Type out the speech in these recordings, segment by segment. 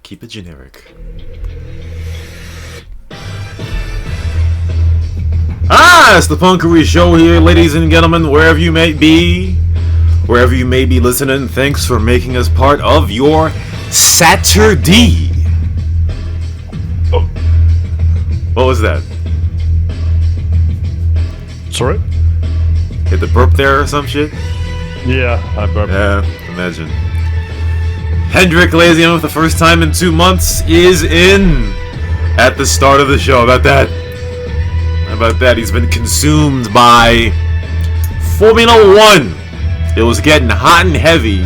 Keep it generic. It's the Punkery Show here, ladies and gentlemen, wherever you may be. Wherever you may be listening, thanks for making us part of your Saturday. Oh. What was that? Sorry? Hit the burp there or some shit? Yeah, I burped. Yeah, imagine. HENDRIK, ladies and gentlemen, for the first time in 2 months, is in at the start of the show. How about that? How about that? He's been consumed by Formula One. It was getting hot and heavy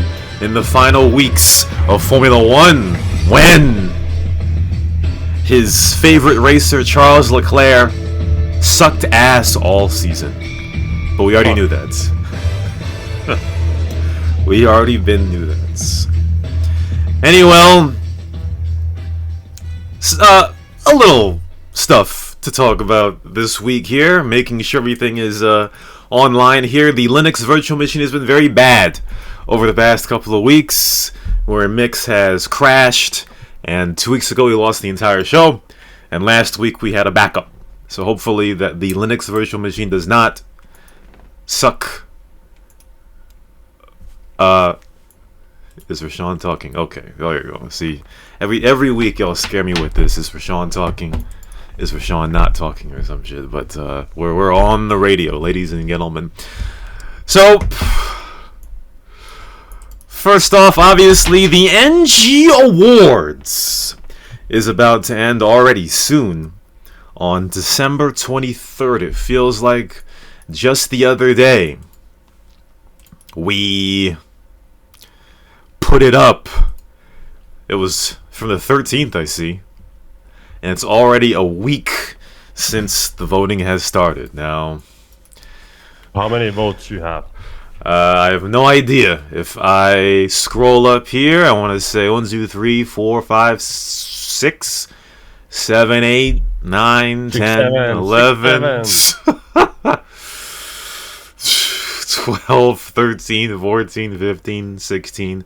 in the final weeks of Formula One when his favorite racer, Charles Leclerc, sucked ass all season. But we already knew that. We already knew that. Anyway, a little stuff to talk about this week here, making sure everything is online here. The Linux virtual machine has been very bad over the past couple of weeks, where Mix has crashed, and 2 weeks ago we lost the entire show, and last week we had a backup. So hopefully that the Linux virtual machine does not suck. Is Rashawn talking? Okay, there you go. See, every week y'all scare me with this. Is Rashawn talking? Is Rashawn not talking or some shit? But we're on the radio, ladies and gentlemen. So first off, obviously the NG Awards is about to end already soon on December 23rd. It feels like just the other day we put it up. It was from the 13th, I see. And it's already a week since the voting has started. Now, how many votes you have? I have no idea. If I scroll up here, I want to say 1, 2, 3, 4, 5, 6, 7, 8, 9, 10, 11, 12, 13, 14, 15, 16,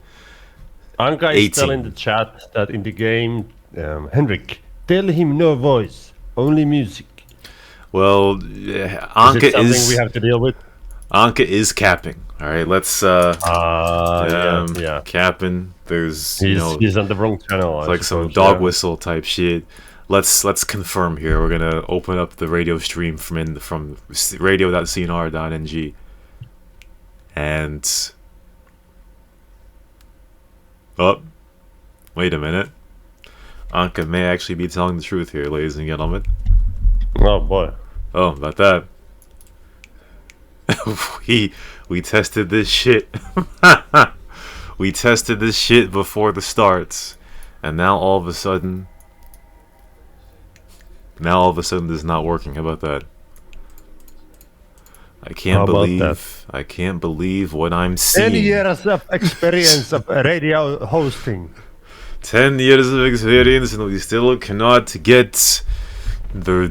Anka is 18. telling the chat that in the game, HENDRIK, tell him no voice, only music. Well, Anka is it something we have to deal with? Anka is capping. All right, let's yeah. capping. There's he's on the wrong channel. It's like some dog whistle type shit. Let's confirm here. We're gonna open up the radio stream from radio.cnr.ng, and wait a minute. Anka may actually be telling the truth here, ladies and gentlemen. Oh boy. Oh, about that. we tested this shit. We tested this shit before the starts, and now all of a sudden this is not working. How about that? I can't believe what I'm seeing. 10 years of experience of radio hosting. 10 years of experience, and we still cannot get the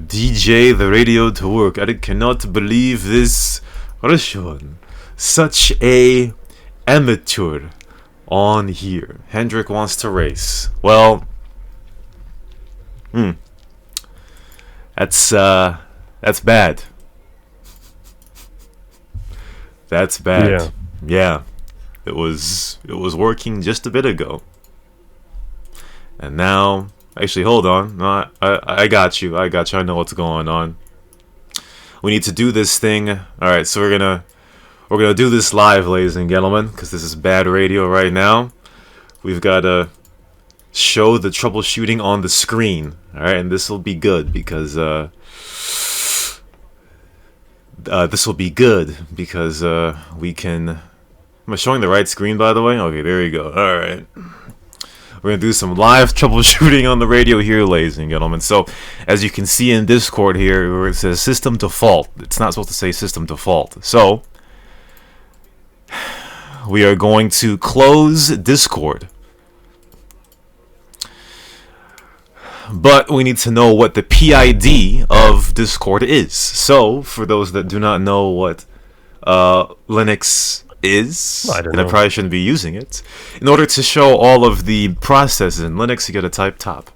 radio to work. I cannot believe this. Russian, such a amateur on here. HENDRIK wants to race. Well, that's bad. That's bad. Yeah. It was working just a bit ago. And now, actually, hold on. No, I got you. I know what's going on. We need to do this thing. All right, so we're gonna do this live, ladies and gentlemen, because this is bad radio right now. We've got to show the troubleshooting on the screen. All right, and this will be good because we can. Am I showing the right screen, by the way? Okay, there you go. All right. We're going to do some live troubleshooting on the radio here, ladies and gentlemen. So, as you can see in Discord here, where it says system default. It's not supposed to say system default. So, we are going to close Discord. But we need to know what the PID of Discord is. So, for those that do not know what Linux is, I don't and I know. probably shouldn't be using it, in order to show all of the processes in Linux, you gotta type top.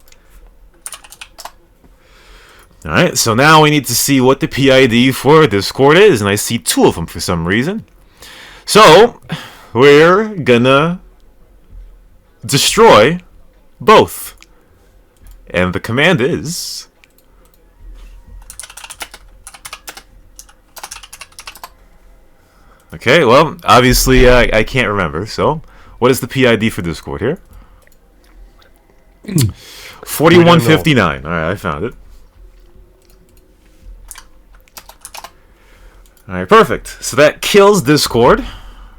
Alright, so now we need to see what the PID for Discord is, and I see 2 of them for some reason. So, we're gonna destroy both. And the command is... Okay, well, obviously I can't remember, so what is the PID for Discord here? 4159. Alright, I found it. Alright, perfect. So that kills Discord.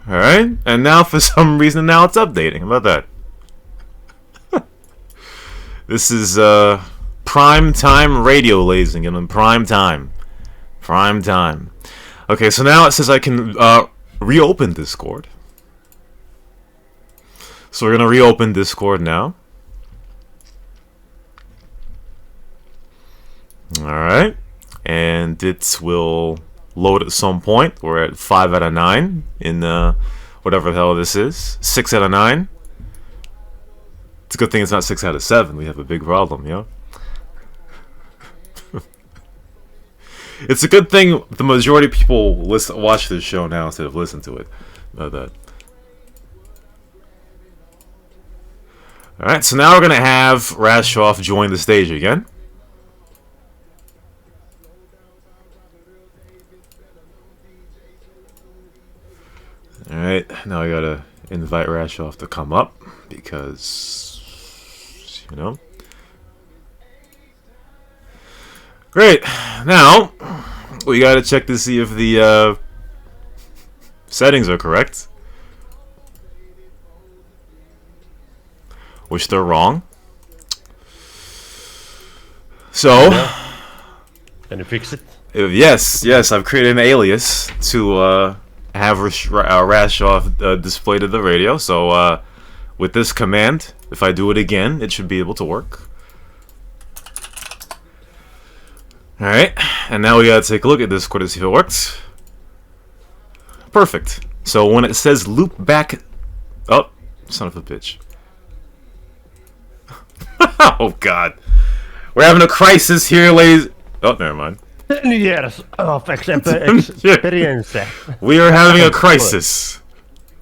Alright, and now for some reason now it's updating. How about that? This is prime time radio, ladies and gentlemen. Prime time. Prime time. Okay, so now it says I can reopen Discord. So we're going to reopen Discord now. Alright. And it will load at some point. We're at 5 out of 9 in whatever the hell this is. 6 out of 9. It's a good thing it's not 6 out of 7. We have a big problem, you know? It's a good thing the majority of people watch this show now instead of listen to it. About that. Alright, so now we're going to have Rashoff join the stage again. Alright, now I gotta invite Rashoff to come up because, you know. Great. Now, we gotta check to see if the settings are correct. Which they're wrong. So, can you fix it? Yes, I've created an alias to have Rashoff displayed to the radio. So, with this command, if I do it again, it should be able to work. Alright, and now we gotta take a look at Discord to see if it works. Perfect. So when it says loop back... Oh, son of a bitch. Oh god. We're having a crisis here, ladies... Oh, never mind. 10 years of experience. We are having a crisis.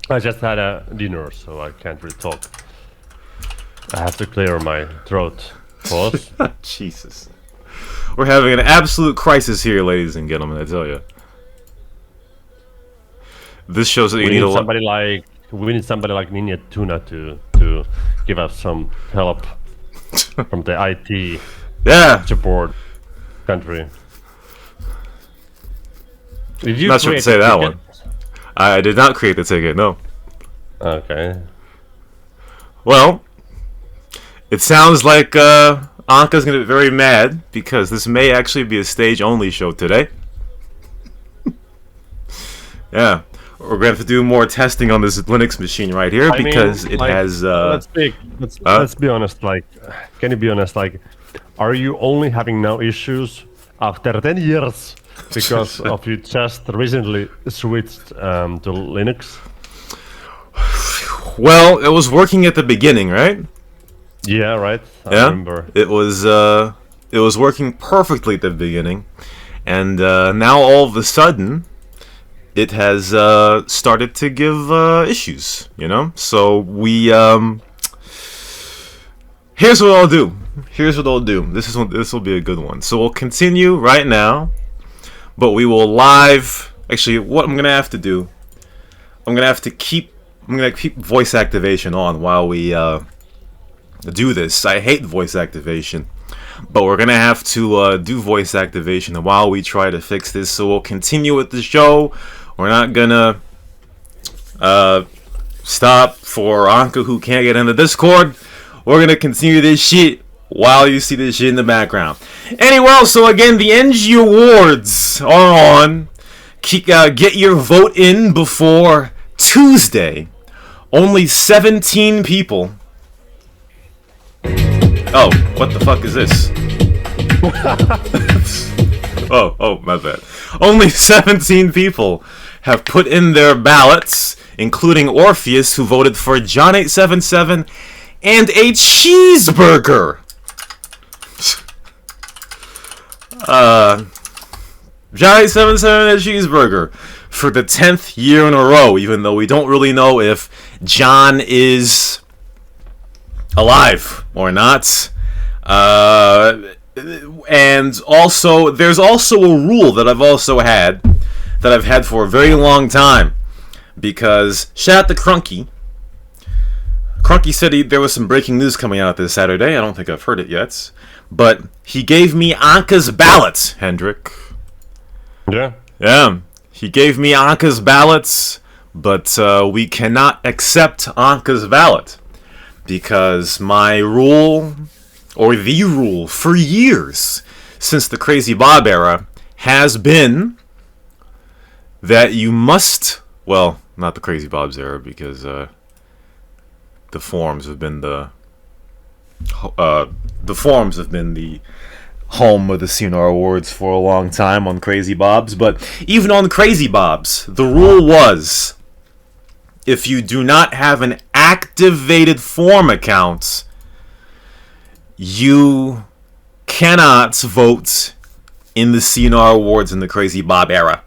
I just had a dinner, so I can't really talk. I have to clear my throat. Pause. Jesus. We're having an absolute crisis here, ladies and gentlemen, I tell you. This shows that you need somebody like we need somebody like Ninja Tuna to give us some help from the IT support country. Did you not sure to say that one. I did not create the ticket, no. Okay. Well, it sounds like Anka's gonna be very mad because this may actually be a stage-only show today. Yeah, we're gonna have to do more testing on this Linux machine right here because it has. Let's be honest. Like, can you be honest? Like, are you only having now issues after 10 years because of you just recently switched to Linux? Well, it was working at the beginning, right? Yeah, right. I remember. It was working perfectly at the beginning, and now all of a sudden, it has started to give issues. You know, so we here's what I'll do. This will be a good one. So we'll continue right now, but we will live. Actually, what I'm gonna have to do, I'm gonna keep voice activation on while we do this. I hate voice activation, but we're gonna have to do voice activation while we try to fix this. So we'll continue with the show. We're not gonna stop for Anka who can't get into Discord. We're gonna continue this shit while you see this shit in the background. Anyway, so again, the NG Awards are on. Get your vote in before Tuesday. Only 17 people. Oh, what the fuck is this? oh, my bad. Only 17 people have put in their ballots including Orpheus, who voted for John 877 and a cheeseburger. John 877 and a cheeseburger for the 10th year in a row, even though we don't really know if John is alive or not. And also, there's also a rule that I've had for a very long time, because shout out to Crunky. Crunky said there was some breaking news coming out this Saturday. I don't think I've heard it yet, but he gave me Anka's ballot, Hendrik. Yeah. He gave me Anka's ballots, but we cannot accept Anka's ballot because my rule, or the rule for years since the Crazy Bob era, has been that you must, well, not the Crazy Bob's era, because the forums have been the home of the CNR Awards for a long time on Crazy Bob's, but even on Crazy Bob's, the rule was, if you do not have an activated forum account, you cannot vote in the CNR Awards in the Crazy Bob era.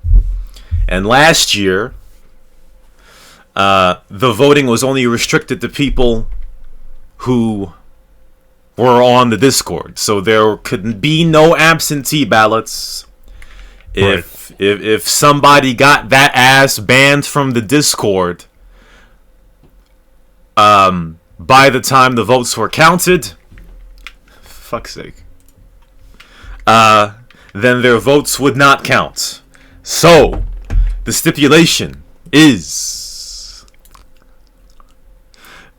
And last year, the voting was only restricted to people who were on the Discord, so there could be no absentee ballots. If somebody got that ass banned from the Discord, by the time the votes were counted, fuck's sake, then their votes would not count. So the stipulation is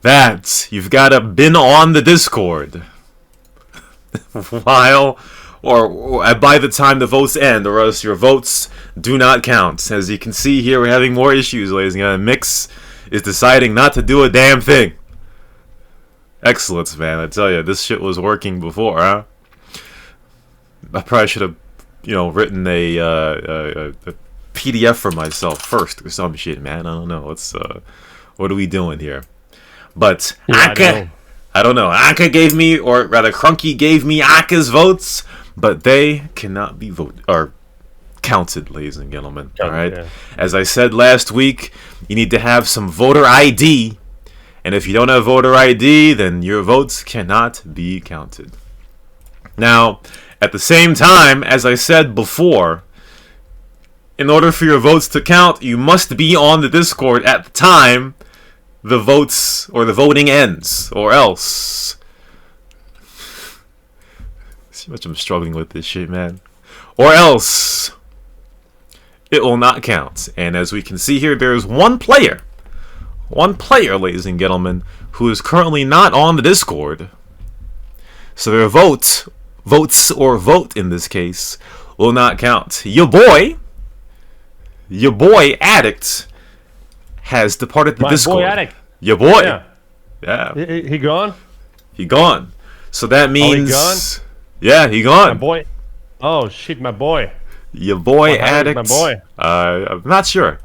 that you've got to been on the Discord while or by the time the votes end, or else your votes do not count. As you can see here, we're having more issues, ladies and gentlemen. Mix is deciding not to do a damn thing. Excellence, man. I tell you, this shit was working before, huh? I probably should have, written a PDF for myself first or some shit, man. I don't know. What are we doing here? But Anka, I don't know. Anka gave me, or rather, Crunky gave me Anka's votes, but they cannot be voted or counted, ladies and gentlemen. All right. Yeah. As I said last week, you need to have some voter ID, and if you don't have voter ID, then your votes cannot be counted. Now, at the same time, as I said before, in order for your votes to count, you must be on the Discord at the time the votes or the voting ends, or else. See how much I'm struggling with this shit, man. Or else it will not count. And as we can see here, there's one player, ladies and gentlemen, who is currently not on the Discord. So their votes in this case will not count. Your boy Addict has departed the Discord. My boy Addict. Your boy. Yeah. He gone? He gone. So that means... he gone? Yeah, he gone. My boy. Oh, shit, my boy. Your boy Addict. My boy. I'm not sure.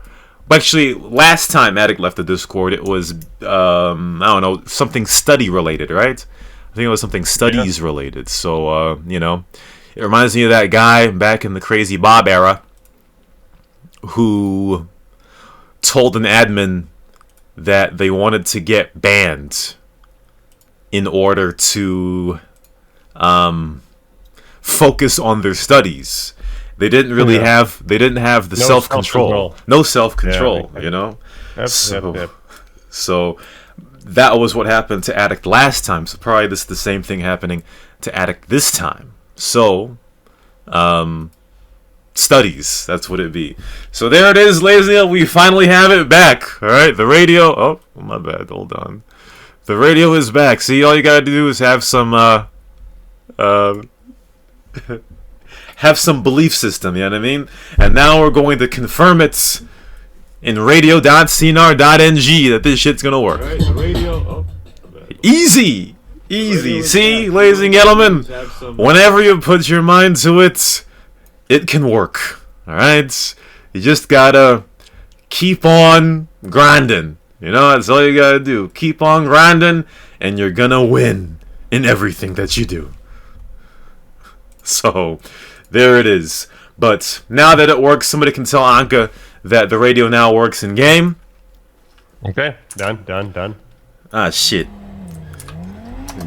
But actually, last time Addict left the Discord, it was, I don't know, something study related, right? I think it was something studies related. So, it reminds me of that guy back in the Crazy Bob era who told an admin that they wanted to get banned in order to focus on their studies. They didn't really have the self-control. No self-control, So that was what happened to Addict last time. So probably this is the same thing happening to Addict this time. So studies, that's what it be. So there it is, ladies and gentlemen. We finally have it back. All right, the radio. Oh, my bad. Hold on. The radio is back. See, all you gotta do is have some have some belief system. You know what I mean? And now we're going to confirm it in radio.cnr.ng that this shit's gonna work. All right, the radio. Easy. See, ladies and gentlemen, whenever you put your mind to it, it can work. Alright? You just gotta keep on grinding. You know, that's all you gotta do. Keep on grinding, and you're gonna win in everything that you do. So, there it is. But now that it works, somebody can tell Anka that the radio now works in game. Okay, done. Ah, shit.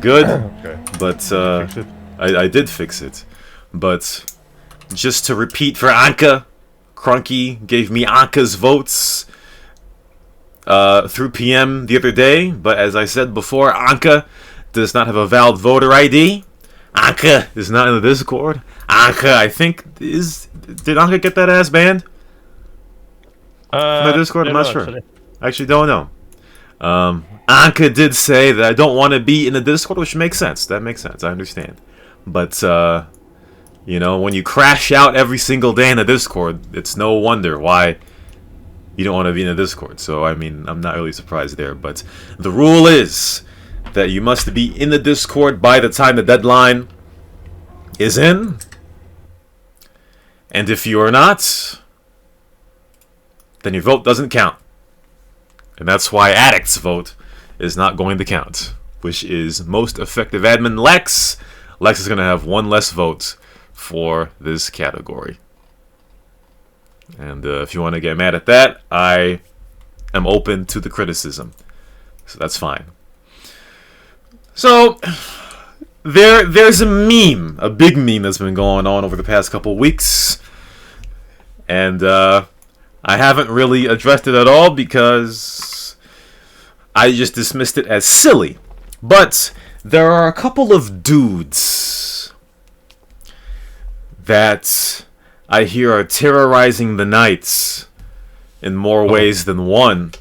Good. Okay. But I did fix it. But just to repeat for Anka, Crunky gave me Anka's votes through PM the other day. But as I said before, Anka does not have a valid voter ID. Anka is not in the Discord. Anka, I think, did Anka get that ass banned? From the Discord? I'm not sure. I actually don't know. Anka did say that I don't want to be in the Discord, which makes sense. That makes sense. I understand. But, you know, when you crash out every single day in the Discord, it's no wonder why you don't want to be in the Discord. So, I mean, I'm not really surprised there. But the rule is that you must be in the Discord by the time the deadline is in. And if you are not, then your vote doesn't count. And that's why Addict's vote is not going to count, which is most effective admin Lex. Lex is going to have one less vote for this category. And if you want to get mad at that, I am open to the criticism. So that's fine. So, there's a meme, a big meme that's been going on over the past couple weeks. And I haven't really addressed it at all because I just dismissed it as silly. But there are a couple of dudes that I hear are terrorizing the nights in more ways than one.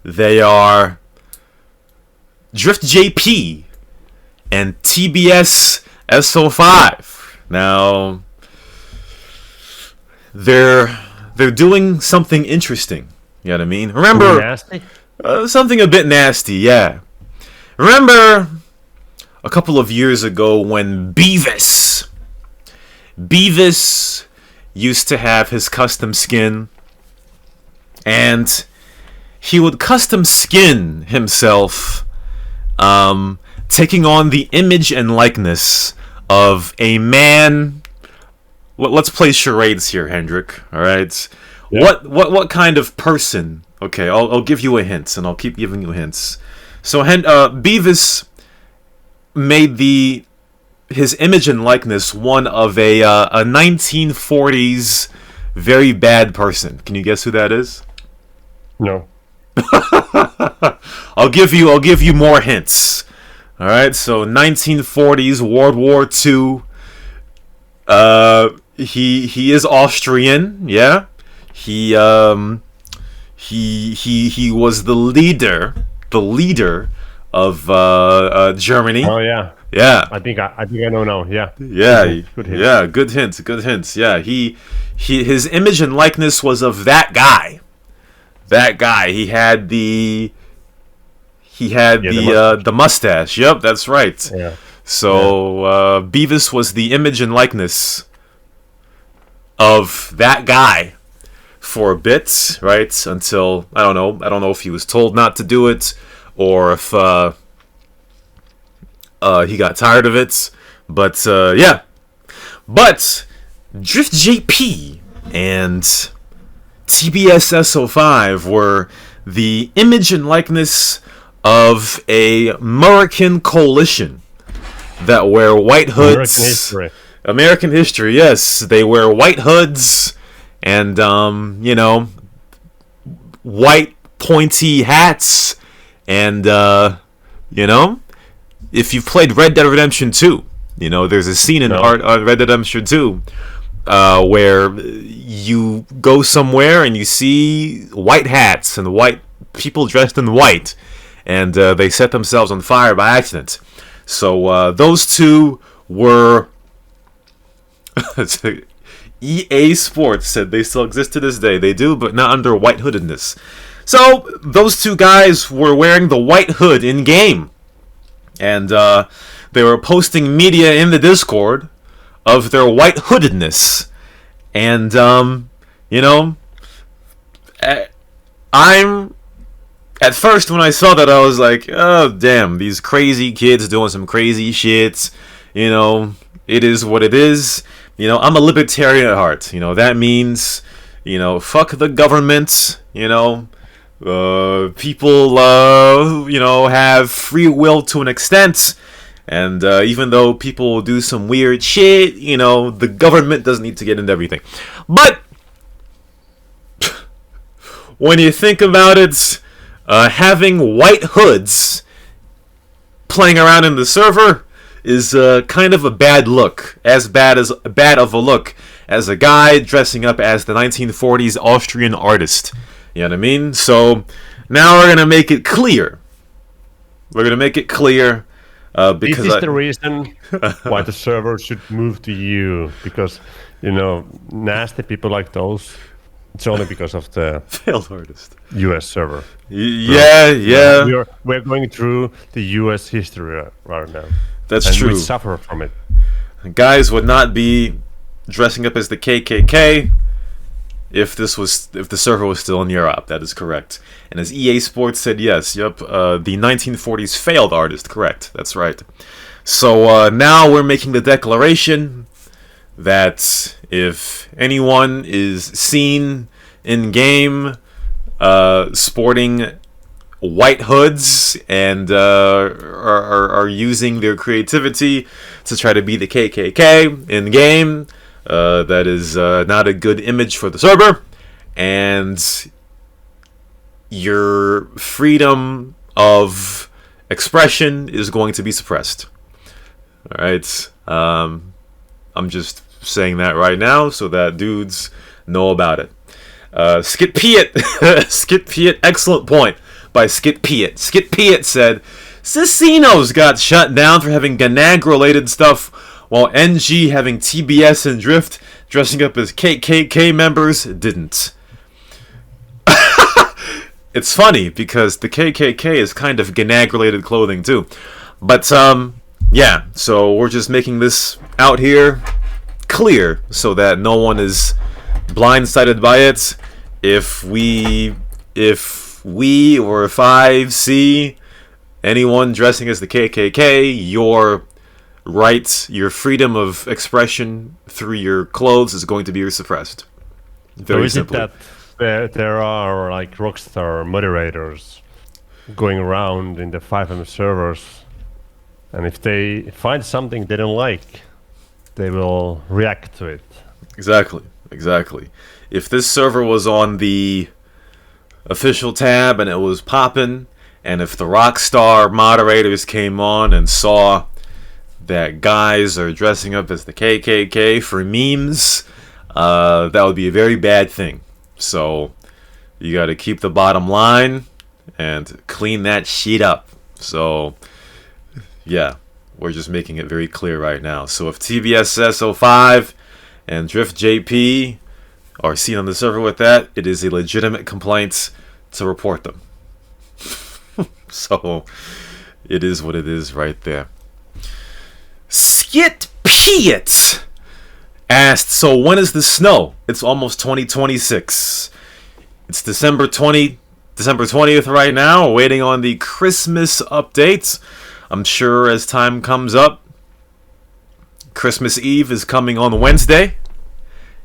They are Drift JP and TBS SO5. Now, they're doing something interesting. You know what I mean? Remember, nasty? Something a bit nasty, yeah. Remember a couple of years ago when Beavis used to have his custom skin, and he would custom skin himself, taking on the image and likeness of a man. Let's play charades here, Hendrik. All right. Yeah. What kind of person? Okay, I'll give you a hint, and I'll keep giving you hints. So, Beavis made his image and likeness one of a 1940s very bad person. Can you guess who that is? No. I'll give you more hints. All right, so 1940s World War II. He is Austrian, yeah. He was the leader of Germany. Oh yeah. Yeah. I think I know now. Yeah. Yeah. Good hints. Yeah. Good hints. Yeah. His image and likeness was of that guy. That guy. He had the mustache. Yep, that's right. Yeah. So Beavis was the image and likeness of that guy for a bit, right? Until I don't know if he was told not to do it or if he got tired of it. But yeah. But Drift JP and TBS SO5 were the image and likeness of a Murican coalition that wear white hoods. American history, yes. They wear white hoods and, white pointy hats. And, if you've played Red Dead Redemption 2, there's a scene in Red Dead Redemption 2 where you go somewhere and you see white hats and white people dressed in white. And they set themselves on fire by accident. So those two were... EA Sports said they still exist to this day. They do, but not under white hoodedness. So those two guys were wearing the white hood in game, and they were posting media in the Discord of their white hoodedness, and I'm at first when I saw that, I was like, oh damn, these crazy kids doing some crazy shit. You know, it is what it is. You know, I'm a libertarian at heart. You know, that means, you know, fuck the government. You know, people, you know, have free will to an extent. And even though people do some weird shit, you know, the government doesn't need to get into everything. But when you think about it, having white hoods playing around in the server is kind of a bad look. As bad of a look as a guy dressing up as the 1940s Austrian artist. You know what I mean? So now we're gonna make it clear. We're gonna make it clear because this is the reason why the server should move to you, because you know nasty people like those. It's only because of the failed artist U.S. server. Yeah. We're going through the U.S. history right now. That's and true. We suffer from it. Guys would not be dressing up as the KKK if the server was still in Europe. That is correct. And as EA Sports said, yes, the 1940s failed artist. Correct. That's right. So now we're making the declaration that if anyone is seen in game sporting white hoods and are using their creativity to try to be the KKK in game, that is not a good image for the server, and your freedom of expression is going to be suppressed. All right, I'm just saying that right now so that dudes know about it. Skit Piet, Skit Piet, excellent point by Skit Piet. Skit Piet said, Casinos got shut down for having Ganag-related stuff, while NG having TBS and Drift dressing up as KKK members didn't. It's funny because the KKK is kind of Ganag-related clothing too. But, yeah, so we're just making this out here clear so that no one is blindsided by it. If I see anyone dressing as the KKK, your rights, your freedom of expression through your clothes is going to be suppressed. Very simply. Is it that there are like Rockstar moderators going around in the 5M servers, and if they find something they don't like, they will react to it? Exactly. If this server was on the official tab and it was popping, and if the Rockstar moderators came on and saw that guys are dressing up as the KKK for memes, that would be a very bad thing. So you got to keep the bottom line and clean that shit up. So yeah, we're just making it very clear right now. So if TBS-S05 and Drift JP are seen on the server with that, it is a legitimate complaint to report them. So it is what it is right there. Skit Piet asked, so when is the snow? It's almost 2026. It's December 20th right now, waiting on the Christmas updates. I'm sure as time comes up, Christmas Eve is coming on Wednesday.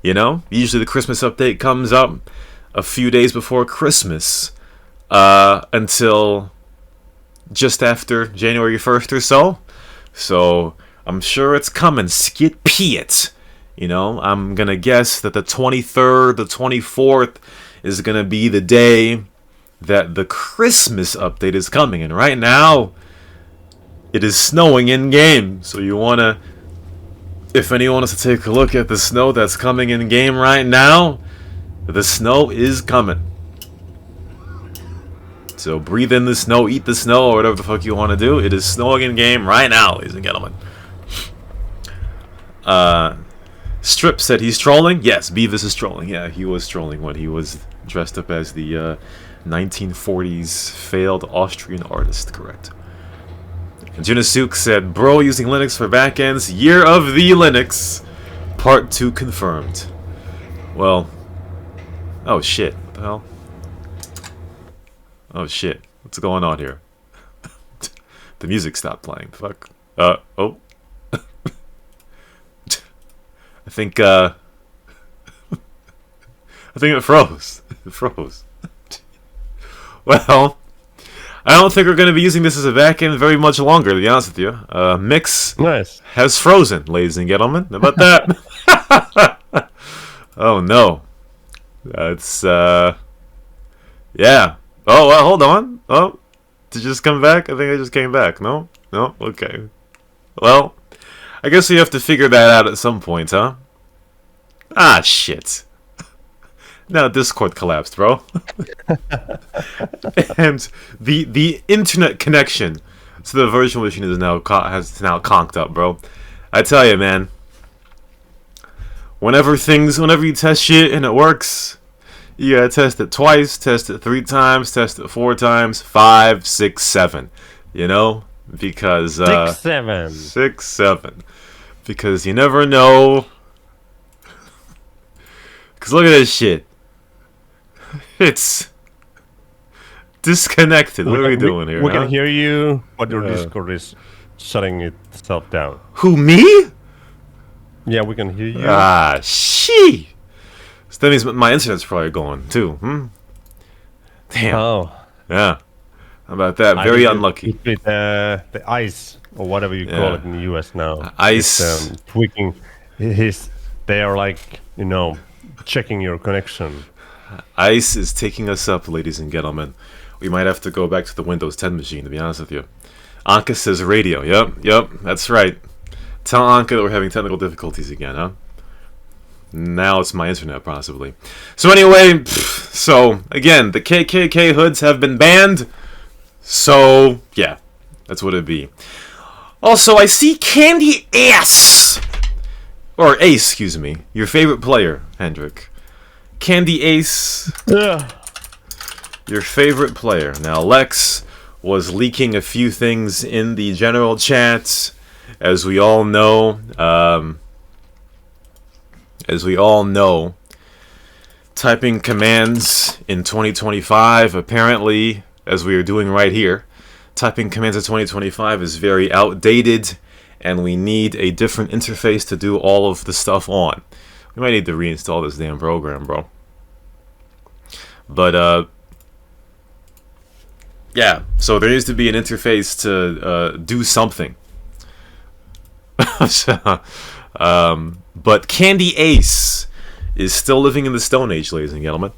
You know, usually the Christmas update comes up a few days before Christmas, until just after January 1st or so. So I'm sure it's coming. Skit Piet. You know, I'm going to guess that the 23rd, the 24th is going to be the day that the Christmas update is coming. And right now, it is snowing in-game. So you want to, if anyone wants to take a look at the snow that's coming in-game right now, the snow is coming. So breathe in the snow, eat the snow, or whatever the fuck you want to do. It is snowing in-game right now, ladies and gentlemen. Strip said he's trolling. Yes, Beavis is trolling. Yeah, he was trolling when he was dressed up as the 1940s failed Austrian artist. Correct. And Junasuk said, bro using Linux for backends. Year of the Linux. Part 2 confirmed. Well, oh shit. What the hell? Oh shit. What's going on here? The music stopped playing. Fuck. Oh. I think it froze. It froze. Well, I don't think we're going to be using this as a back end very much longer, to be honest with you. Mix has frozen, ladies and gentlemen. How about that? Oh, no. That's, yeah. Oh, hold on. Oh, did you just come back? I think I just came back. No? No? Okay. Well, I guess we have to figure that out at some point, huh? Ah, shit. Now Discord collapsed, bro. And the internet connection to the virtual machine is now conked up, bro. I tell you, man. Whenever you test shit and it works, you gotta test it twice, test it 3 times, test it 4 times, 5, 6, 7. You know, because 6, 7. 6, 7. Because you never know. Because look at this shit. It's disconnected. What are we doing here? We can hear you, but your Discord is shutting itself down. Who, me? Yeah, we can hear you. Ah, she. So that means my internet's probably going too. Damn. Oh. Yeah. How about that? Very unlucky. The ice, or whatever you call it in the US now. Ice. Tweaking. They are like, checking your connection. Ice is taking us up, ladies and gentlemen. We might have to go back to the Windows 10 machine, to be honest with you. Anka says radio. Yep, that's right. Tell Anka that we're having technical difficulties again, huh? Now it's my internet, possibly. So anyway, again, the KKK hoods have been banned. So, yeah, that's what it'd be. Also, I see CandyAce. Or Ace, excuse me. Your favorite player, Hendrik. CandyAce. Yeah. Your favorite player. Now, Lex was leaking a few things in the general chat. As we all know, typing commands in 2025, apparently, as we are doing right here, typing commands in 2025 is very outdated, and we need a different interface to do all of the stuff on. We might need to reinstall this damn program, bro. But, yeah, so there needs to be an interface to do something. But CandyAce is still living in the Stone Age, ladies and gentlemen.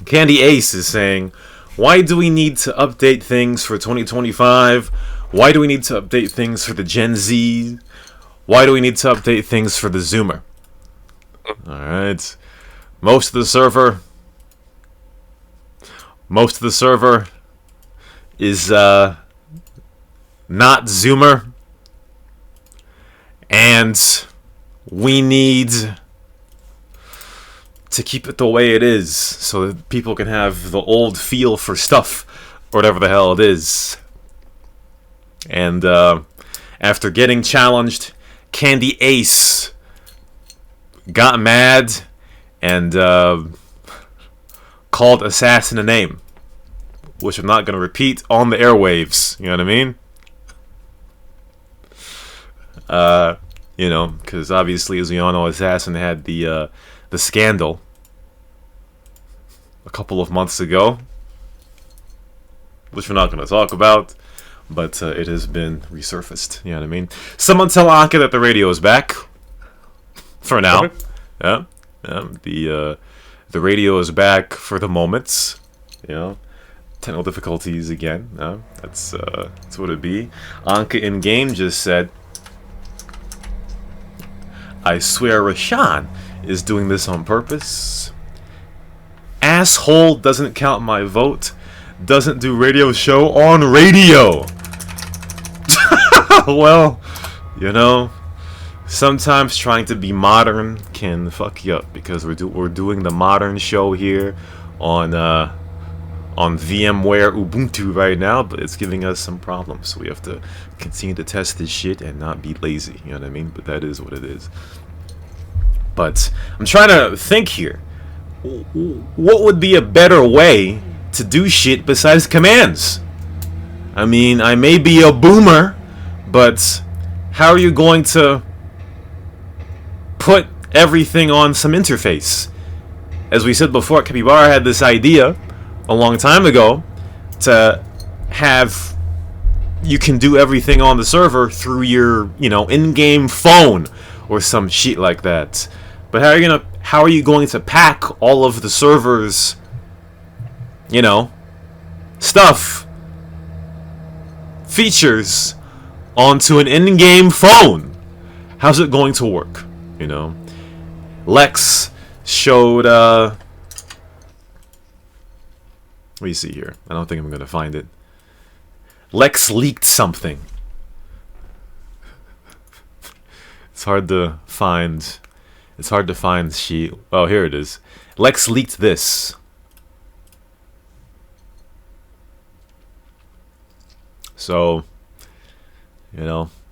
CandyAce is saying, why do we need to update things for 2025? Why do we need to update things for the Gen Z? Why do we need to update things for the Zoomer? Alright. Most of the server is not Zoomer. And we need to keep it the way it is so that people can have the old feel for stuff, or whatever the hell it is. And after getting challenged, CandyAce got mad and called Assassin a name, which I'm not going to repeat on the airwaves. You know what I mean? Because obviously, as we all know, Assassin had the scandal a couple of months ago, which we're not going to talk about, but it has been resurfaced. You know what I mean? Someone tell Anka that the radio is back. For now. Okay. Yeah. The radio is back for the moment. Technical difficulties again. That's what it'd be. Anka in game just said, I swear Rashan is doing this on purpose. Asshole doesn't count my vote. Doesn't do radio show on radio. Well, sometimes trying to be modern can fuck you up, because we're doing the modern show here on VMware Ubuntu right now, but it's giving us some problems, so we have to continue to test this shit and not be lazy. You know what I mean? But that is what it is. But I'm trying to think here. What would be a better way to do shit besides commands. I mean, I may be a boomer, but how are you going to put everything on some interface? As we said before, Capybara had this idea a long time ago to have you can do everything on the server through your, in-game phone or some shit like that. But how are you going to pack all of the server's, stuff, features onto an in-game phone? How's it going to work? Lex showed what do you see here? I don't think I'm gonna find it. Lex leaked something. It's hard to find. It's hard to find oh, here it is. Lex leaked this. So,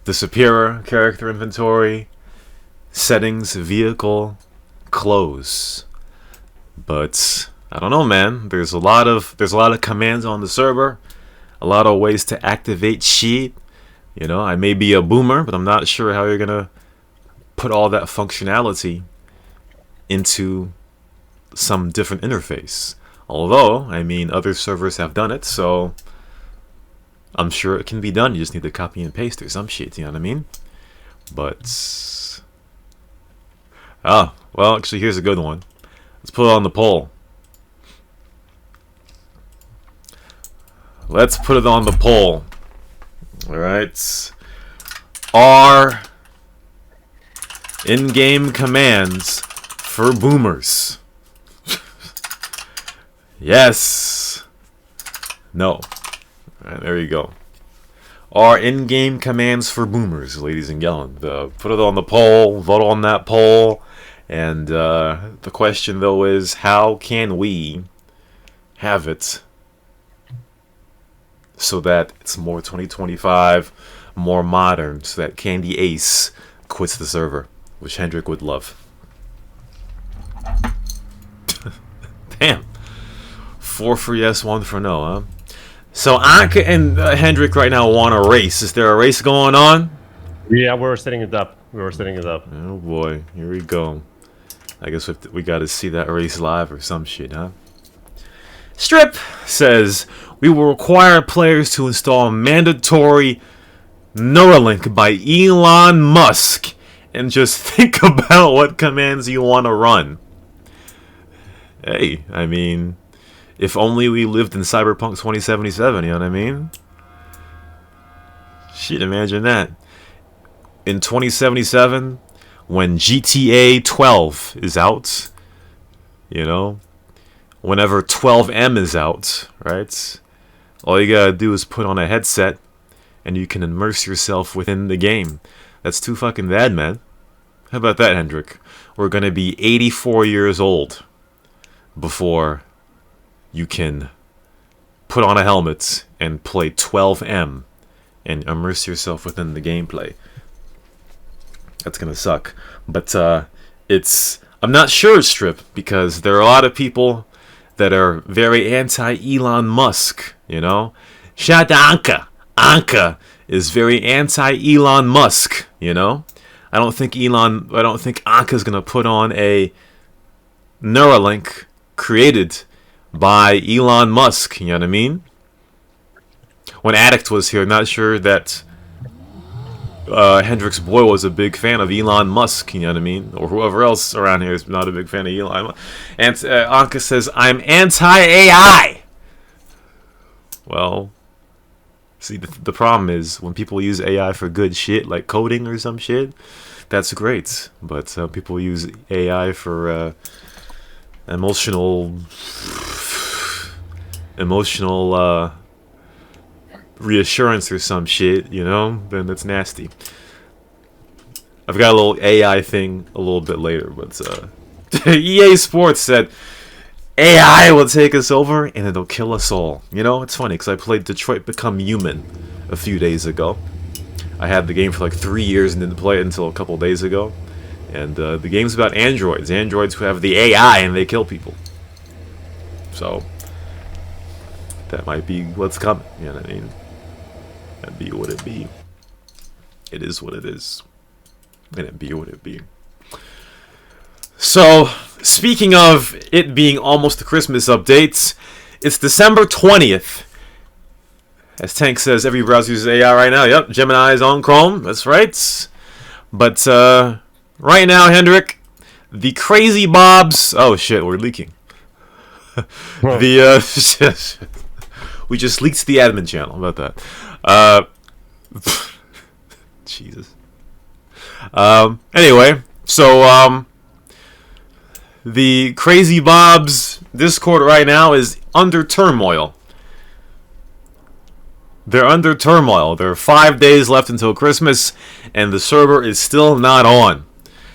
disappearer, character inventory, settings, vehicle, close. But I don't know, man. There's a lot of commands on the server, a lot of ways to activate shit. I may be a boomer, but I'm not sure how you're gonna put all that functionality into some different interface. Although, I mean, other servers have done it, so I'm sure it can be done. You just need to copy and paste or some shit, you know what I mean? But well, actually, here's a good one. Let's put it on the poll. Let's put it on the poll. Alright. Are in-game commands for boomers? Yes. No. Alright, there you go. Are in-game commands for boomers, ladies and gentlemen? Put it on the poll. Vote on that poll. And the question, though, is how can we have it so that it's more 2025, more modern, so that CandyAce quits the server, which HENDRIK would love. Damn. 4 for yes, 1 for no, huh? So Anka and HENDRIK right now want a race. Is there a race going on? Yeah, we're setting it up. Oh boy, here we go. I guess we got to see that race live or some shit, huh? Strip says, we will require players to install mandatory Neuralink by Elon Musk and just think about what commands you want to run. Hey, I mean, if only we lived in Cyberpunk 2077, you know what I mean? Shit, imagine that. In 2077, when GTA 12 is out, whenever 12M is out, right? All you gotta do is put on a headset and you can immerse yourself within the game. That's too fucking bad, man. How about that, HENDRIK? We're gonna be 84 years old before you can put on a helmet and play 12M and immerse yourself within the gameplay. That's gonna suck. But I'm not sure, Strip, because there are a lot of people that are very anti-Elon Musk, Shout out to Anka. Anka is very anti-Elon Musk, I don't think Anka's gonna put on a Neuralink created by Elon Musk, you know what I mean? When Addict was here, not sure that HENDRIK's boy was a big fan of Elon Musk, you know what I mean? Or whoever else around here is not a big fan of Elon Musk. And Anka says, I'm anti-AI! Well, see, the problem is, when people use AI for good shit, like coding or some shit, that's great. But people use AI for emotional reassurance or some shit, then that's nasty. I've got a little AI thing a little bit later, but EA Sports said AI will take us over and it'll kill us all. It's funny because I played Detroit Become Human a few days ago. I had the game for like 3 years and didn't play it until a couple days ago. And the game's about androids who have the AI and they kill people. So that might be what's coming. You know what I mean? That'd be what it be. It is what it is. And it be what it be. So, speaking of it being almost the Christmas updates, it's December 20th. As Tank says, every browser uses AI right now. Yep, Gemini is on Chrome. That's right. But right now, Hendrik, the Crazy Bobs... Oh, shit, we're leaking. We just leaked the admin channel. How about that? Jesus. Anyway, so the Crazy Bobs Discord right now is under turmoil. They're under turmoil. There are 5 days left until Christmas, and the server is still not on.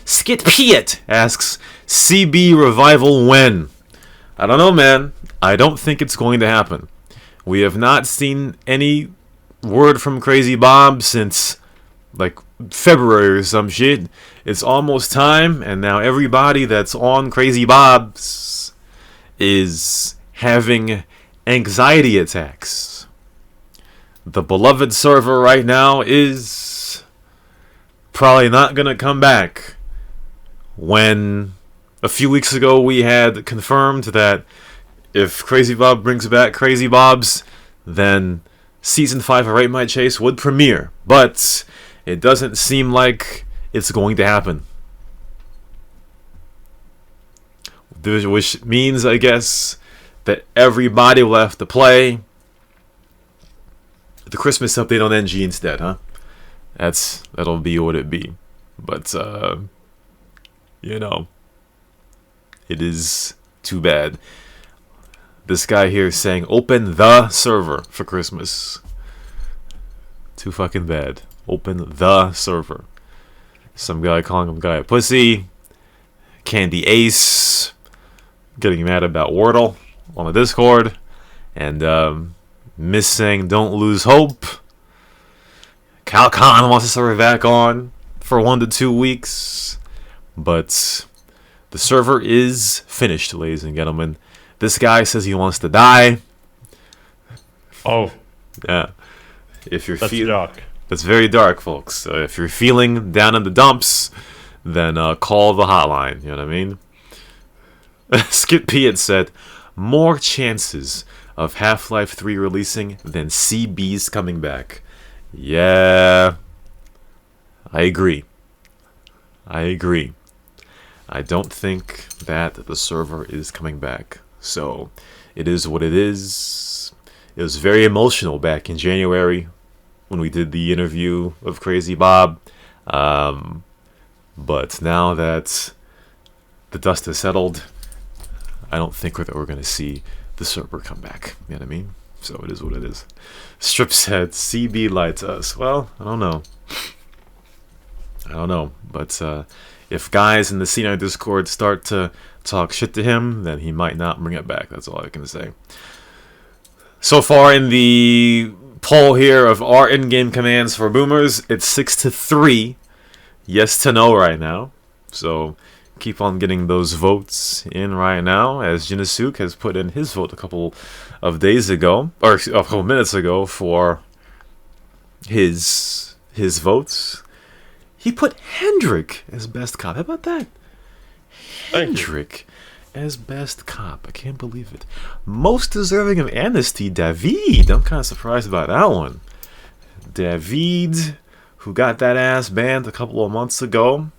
Skit Piet asks, CB revival when? I don't know, man. I don't think it's going to happen. We have not seen any word from Crazy Bob since, like, February or some shit. It's almost time, and now everybody that's on Crazy Bob's is having anxiety attacks. The beloved server right now is probably not going to come back. When a few weeks ago we had confirmed that if Crazy Bob brings back Crazy Bob's, then Season 5 of Rate My Chase would premiere. But it doesn't seem like it's going to happen. Which means, I guess, that everybody will have to play the Christmas update on NG instead, huh? That'll be what it be. But, you know, it is too bad. This guy here is saying, open the server for Christmas. Too fucking bad. Open the server. Some guy calling him guy a pussy. CandyAce getting mad about Wordle on the Discord. And, Miss saying, don't lose hope. Cal Khan wants the server back on for 1 to 2 weeks. But the server is finished, ladies and gentlemen. This guy says he wants to die. Oh. Yeah. If you're That's dark. That's very dark, folks. So if you're feeling down in the dumps, then call the hotline. You know what I mean? Skip P had said, more chances of Half-Life 3 releasing than CB's coming back. Yeah. I agree. I don't think that the server is coming back. So, it is what it is. It was very emotional back in January when we did the interview of Crazy Bob. But now that the dust has settled, I don't think that we're going to see the server come back. You know what I mean? So it is what it is. Strip said, CB lied to us. Well, I don't know. But if guys in the C9 Discord start to talk shit to him, then he might not bring it back. That's all I can say. So far in the poll here of our in-game commands for boomers, it's 6-3 yes to no right now. So keep on getting those votes in right now, as Jinasuk has put in his vote a couple of days ago, or a couple minutes ago, for his votes. He put Hendrik as best cop. How about that? Hendrik as best cop. I can't believe it. Most deserving of amnesty, David. I'm kind of surprised about that one. David, who got that ass banned a couple of months ago,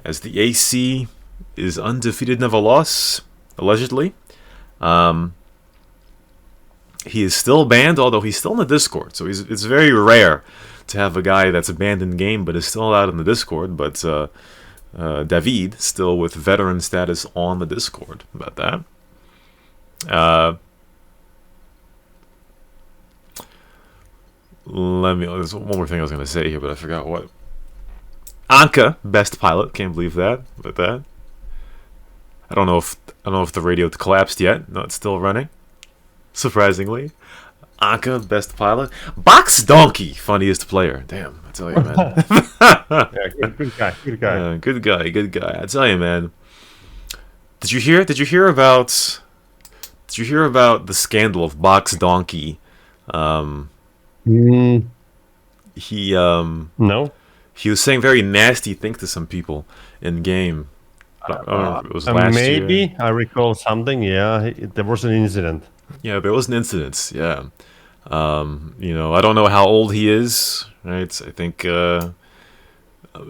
as the AC is undefeated, never lost, allegedly. He is still banned, although he's still in the Discord. So it's very rare to have a guy that's banned in game but is still allowed in the Discord. But David, still with veteran status on the Discord. About that. There's one more thing I was going to say here, but I forgot what. Anka, best pilot. Can't believe that. About that. I don't know if the radio collapsed yet. No, it's still running. Surprisingly. Anka, best pilot. Box Donkey, funniest player. Damn, I tell you, man. Yeah, good guy. Yeah, good guy. I tell you, man. Did you hear about Did you hear about the scandal of Box Donkey? He No. he was saying very nasty things to some people in game. I don't know if it was last Maybe year. I recall something. Yeah, there was an incident. Yeah, there was an incident. Yeah. I don't know how old he is. Right. I think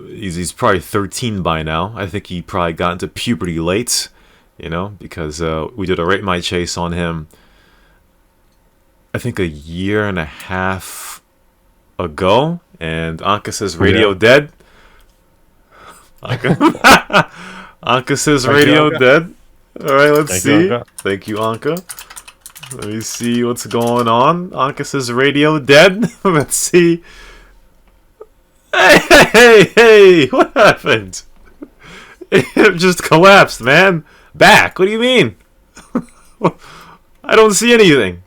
he's probably 13 by now. I think he probably got into puberty late. Because we did a Rate My Chase on him. I think a year and a half ago, and Anka says radio dead. Anka says radio dead. All right, let's see. Anka. Thank you, Anka. Let me see what's going on. Anka says radio dead. Let's see. Hey! What happened? It just collapsed, man. Back? What do you mean? I don't see anything.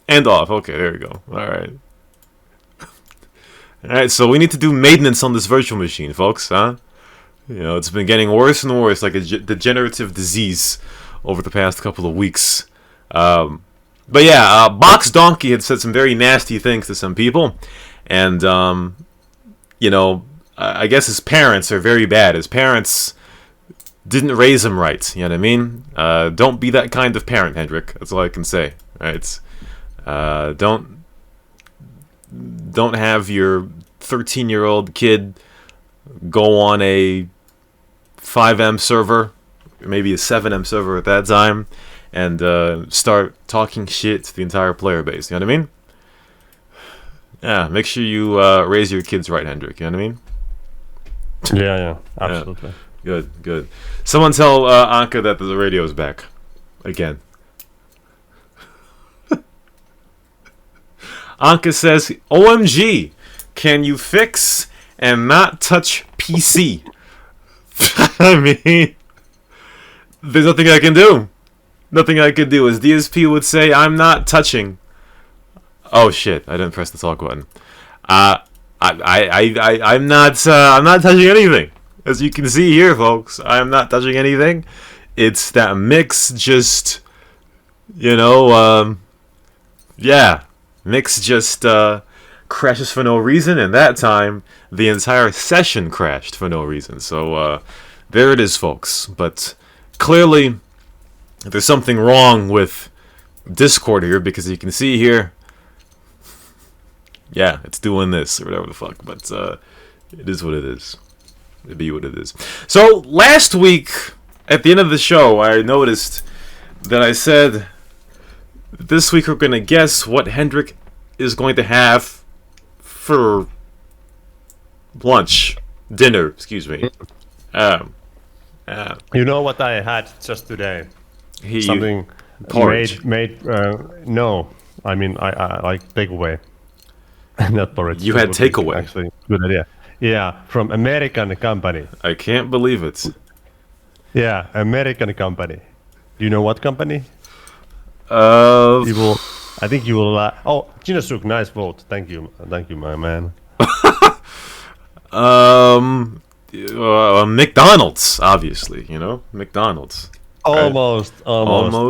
And off. Okay, there we go. Alright. Alright, so we need to do maintenance on this virtual machine, folks, huh? It's been getting worse and worse, like a degenerative disease over the past couple of weeks. But yeah, Box Donkey had said some very nasty things to some people. And, I guess his parents are very bad. His parents didn't raise him right, you know what I mean? Don't be that kind of parent, Hendrik. That's all I can say, right? Don't have your 13-year-old kid go on a 5M server, maybe a 7M server at that time, and start talking shit to the entire player base, you know what I mean? Yeah, make sure you raise your kids right, Hendrik, you know what I mean? Yeah, absolutely. Yeah. Good. Someone tell Anka that the radio is back. Again. Anka says, OMG, can you fix and not touch PC? I mean, there's nothing I can do. Nothing I could do. As DSP would say, I'm not touching. Oh shit, I didn't press the talk button. I'm not touching anything. As you can see here, folks, I am not touching anything. It's that Mix just, Mix just crashes for no reason, and that time, the entire session crashed for no reason. So, there it is, folks. But, clearly, there's something wrong with Discord here, because you can see here, yeah, it's doing this, or whatever the fuck, but, it is what it is. It be what it is. So, last week, at the end of the show, I noticed that I said, this week we're going to guess what Hendrik is going to have for dinner, excuse me. You know what I had just today? Something porridge. No, I mean, I like takeaway. Not porridge. You had takeaway? Actually, good idea. Yeah, from American company. I can't believe it. Yeah, American company. Do you know what company? I think you will. Oh, Sook, nice vote. Thank you, my man. McDonald's, obviously. McDonald's. Almost.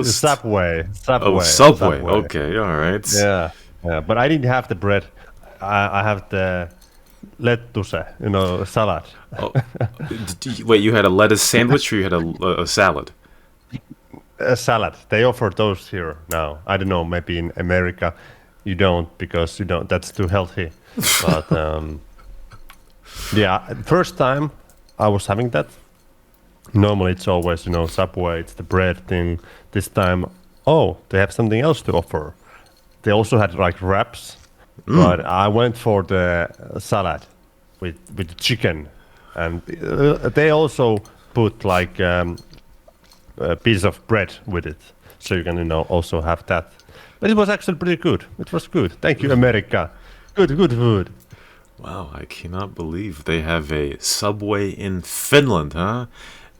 Subway. Oh, Subway. Okay, all right. Yeah, but I didn't have the bread. I have the lettuce, salad. Wait, you had a lettuce sandwich or you had a salad? A salad. They offer those here now. I don't know. Maybe in America, you don't because you don't. That's too healthy. But yeah, first time I was having that. Normally it's always Subway. It's the bread thing. This time, they have something else to offer. They also had like wraps, but I went for the salad with chicken, and they also put like a piece of bread with it, so you can also have that. But it was actually pretty good. It was good. Thank you, America. Good food. Wow, I cannot believe they have a Subway in Finland, huh?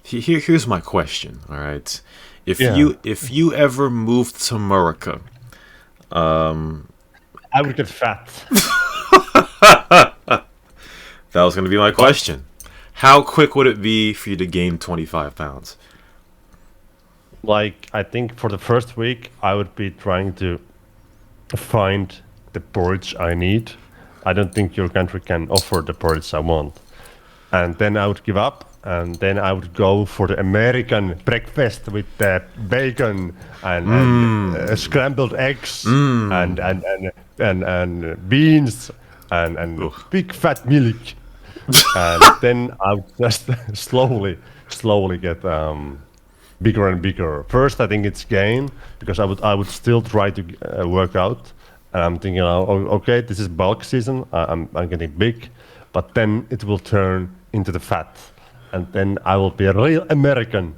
Here's my question. All right, if you ever moved to Murica, I would get fat. That was going to be my question. How quick would it be for you to gain 25 pounds? like I think for the first week I would be trying to find the porridge I need. I don't think your country can offer the porridge I want. And then I would give up, and then I would go for the American breakfast with the bacon and scrambled eggs and beans and big fat milk. And then I would just slowly get bigger and bigger. First, I think it's gain because I would still try to work out. And I'm thinking, okay, this is bulk season. I'm getting big, but then it will turn into the fat, and then I will be a real American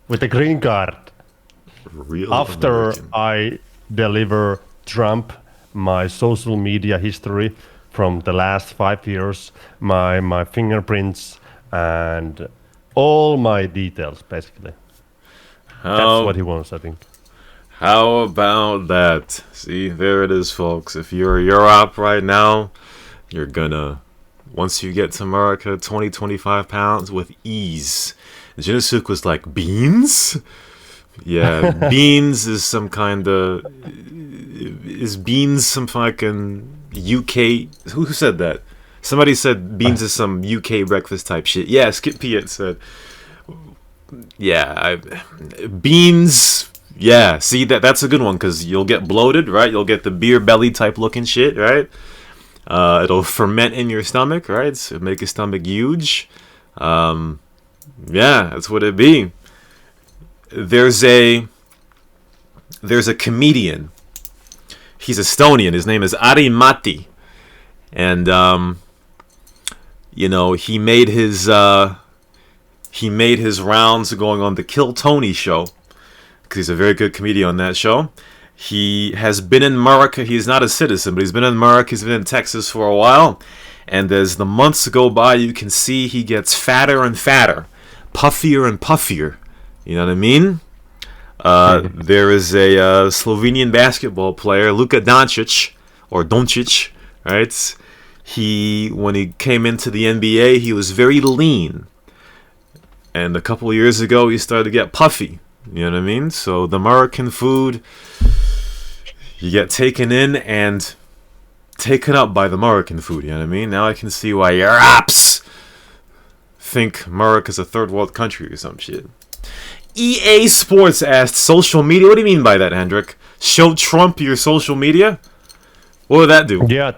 with a green card. After American. I deliver Trump my social media history from the last 5 years, my fingerprints, and all my details, basically. That's what he wants, I think. How about that? See, there it is, folks. If you're Europe right now, you're gonna, once you get to America, 25 pounds with ease. Sook was like, beans? Yeah, beans is some kind of... Is beans some fucking UK... Who said that? Somebody said beans is some UK breakfast type shit. Yeah, Skip Piet said... Yeah, beans... Yeah, see, that's a good one, because you'll get bloated, right? You'll get the beer belly type looking shit, right? It'll ferment in your stomach, right? So make your stomach huge. Yeah, that's what it be. There's a comedian. He's Estonian. His name is Ari Matti. And, you know, he made his rounds going on the Kill Tony show. Because he's a very good comedian on that show. He has been in Murica. He's not a citizen, but he's been in Murica. He's been in Texas for a while. And as the months go by, you can see he gets fatter and fatter. Puffier and puffier. You know what I mean? There is a Slovenian basketball player, Luka Doncic, or Doncic, right? When he came into the NBA, he was very lean. And a couple of years ago, he started to get puffy. You know what I mean? So the American food, you get taken in and taken up by the American food. You know what I mean? Now I can see why your apps think America's a third world country or some shit. EA Sports asked social media. What do you mean by that, Hendrik? Show Trump your social media? What would that do? Yeah,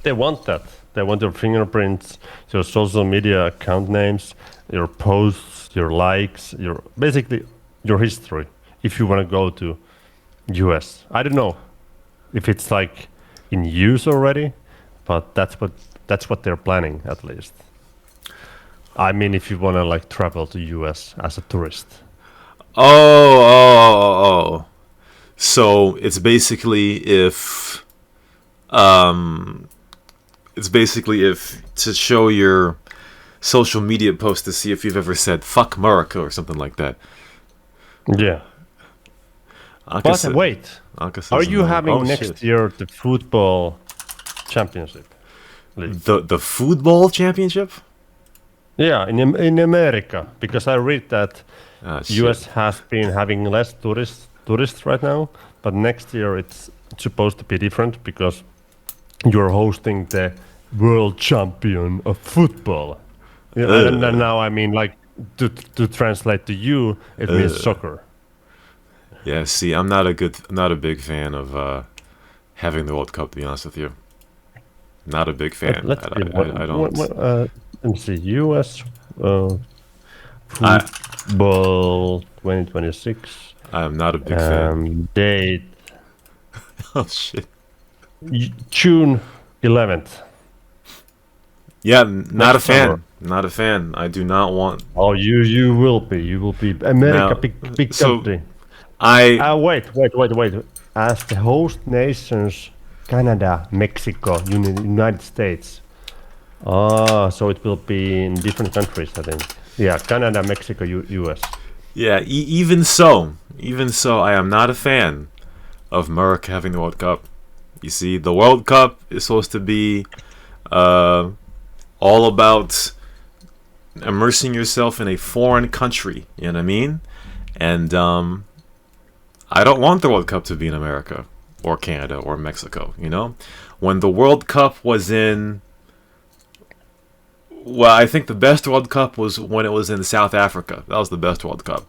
they want that. They want your fingerprints, your social media account names, your posts, your likes, basically your history. If you want to go to US, I don't know if it's like in use already, but that's what they're planning at least. I mean, if you want to like travel to US as a tourist. Oh. So it's basically if to show your social media post to see if you've ever said "fuck Murica" or something like that. Yeah. But wait, are you having next year the football championship? The football championship? Yeah, in America, because I read that US has been having less tourists right now, but next year it's supposed to be different because you're hosting the world champion of football. And now I mean, like, to translate to you, it means soccer. Yeah, see, I'm not a big fan of having the World Cup, to be honest with you. Not a big fan. Let me see, US football 2026. I'm not a big fan. Date. Oh, shit. June 11th. Yeah, not a fan. Summer. Not a fan. I do not want. Oh, you will be. You will be. America, now, big country. Wait. As the host nations, Canada, Mexico, United States. So it will be in different countries, I think. Yeah, Canada, Mexico, US. Yeah, even so, I am not a fan of Murica having the World Cup. You see, the World Cup is supposed to be all about immersing yourself in a foreign country. You know what I mean? And I don't want the World Cup to be in America or Canada or Mexico, you know? When the World Cup was in... Well, I think the best World Cup was when it was in South Africa. That was the best World Cup.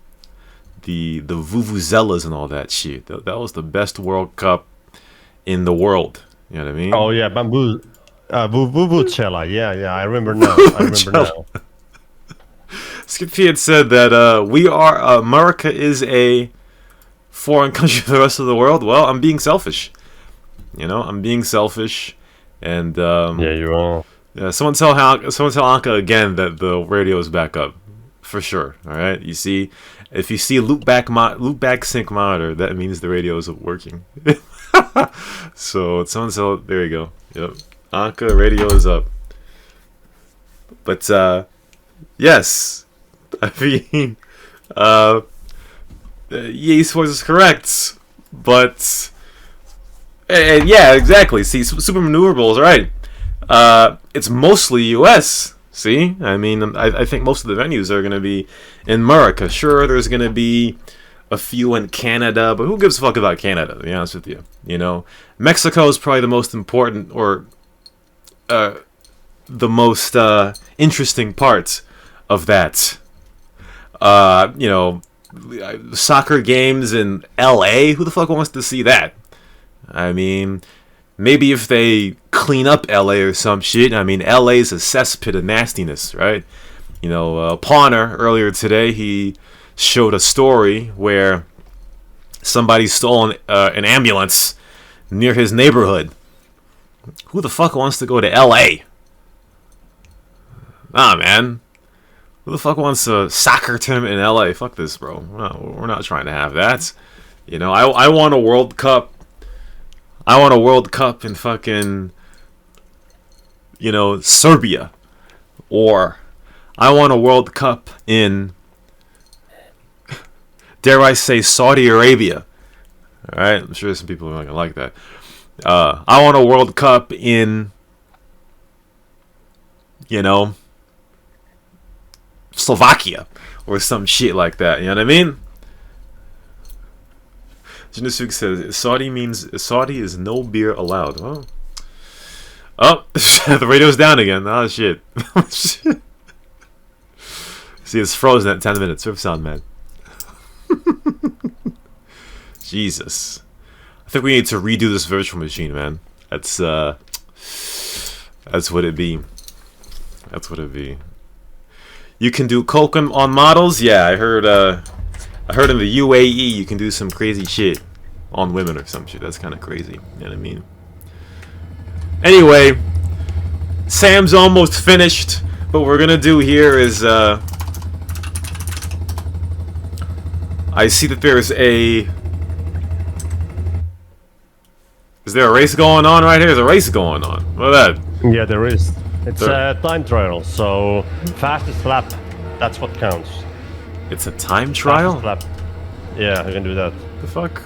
The vuvuzelas and all that shit. That was the best World Cup in the world. You know what I mean? Oh, yeah, bamboo... Vuvuzela, yeah, I remember now. Skippy had said that Murica is a foreign country to the rest of the world. Well, I'm being selfish. You know, I'm being selfish, and yeah, you are. Yeah, someone tell Anka again that the radio is back up, for sure. All right, you see, if you see a loop back sync monitor, that means the radio is working. So someone tell, there you go. Yep, Anka, radio is up. But yes, I mean, EA Sports is correct, but yeah, exactly. See, Super Maneuverable is right. It's mostly US. See, I mean, I think most of the venues are going to be in Murica. Sure, there's going to be a few in Canada, but who gives a fuck about Canada, to be honest with you? You know, Mexico is probably the most important, or the most interesting part of that. You know, soccer games in LA, who the fuck wants to see that? I mean, maybe if they clean up LA or some shit. I mean, LA's a cesspit of nastiness, right? You know, Pawner, earlier today, he showed a story where somebody stole an ambulance near his neighborhood. Who the fuck wants to go to LA? Nah, man. Who the fuck wants a soccer tournament in LA? Fuck this, bro. We're not trying to have that. You know, I want a World Cup. I want a World Cup in fucking, you know, Serbia. Or I want a World Cup in, dare I say, Saudi Arabia. Alright? I'm sure some people are not gonna like that. I want a World Cup in, you know, Slovakia. Or some shit like that. You know what I mean? Jinusuk says Saudi is no beer allowed. Well, oh, the radio's down again. Oh shit. See, it's frozen at 10 minutes. Surf sound, man. Jesus. I think we need to redo this virtual machine, man. That's what it be. That's what it be. You can do Kokum on models? Yeah, I heard in the UAE you can do some crazy shit on women or some shit. That's kind of crazy. You know what I mean? Anyway, Sam's almost finished. What we're gonna do here is I see that there's a... Is there a race going on right here? There's a race going on. What is that? Yeah, there is. It's a time trial, so fastest lap, that's what counts. It's a time trial? Yeah, you can do that. The fuck?